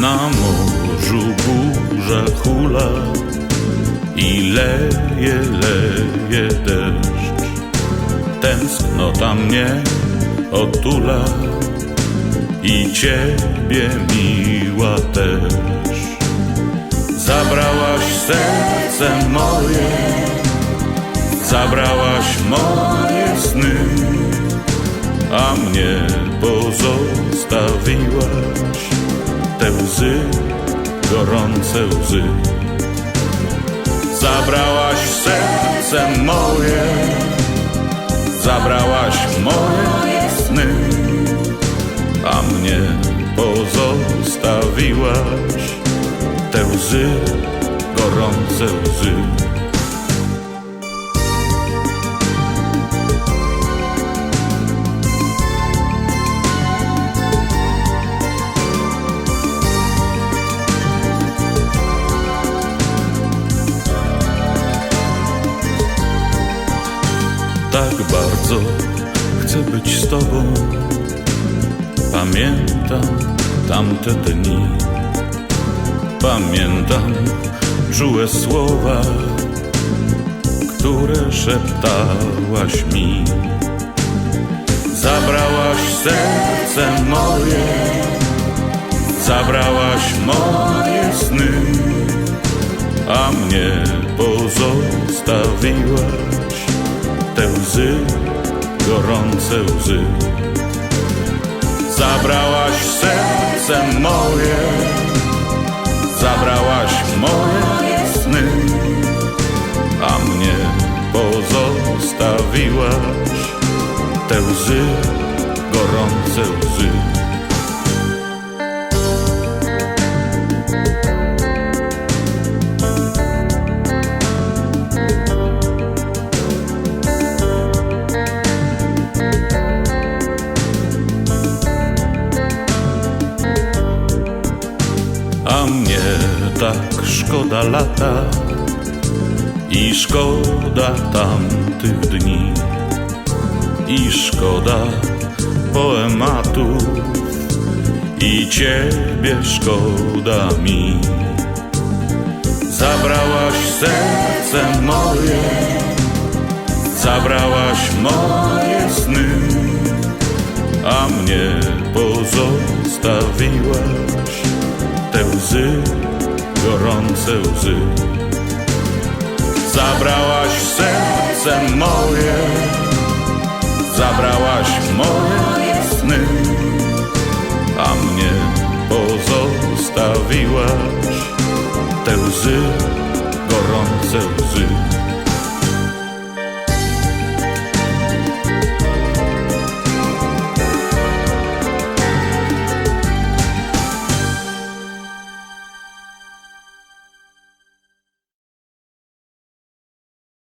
Na morzu burza hula i leje deszcz. Tęsknota mnie otula i ciebie miła też. Zabrałaś serce moje, zabrałaś moje sny, a mnie pozostawiłaś te łzy, gorące łzy. Zabrałaś serce moje, zabrałaś moje sny, a mnie pozostawiłaś te łzy, gorące łzy. Tak bardzo chcę być z tobą. Pamiętam tamte dni, pamiętam czułe słowa, które szeptałaś mi. Zabrałaś serce moje, zabrałaś moje sny, a mnie pozostawiłaś te łzy, gorące łzy. Zabrałaś serce moje, zabrałaś moje sny, a mnie pozostawiłaś te łzy, gorące łzy. A mnie tak szkoda lata i szkoda tamtych dni, i szkoda poematów, i ciebie szkoda mi. Zabrałaś serce moje, zabrałaś moje sny, a mnie pozostawiłaś te łzy, gorące łzy. Zabrałaś serce moje, zabrałaś moje sny, a mnie pozostawiłaś te łzy, gorące łzy.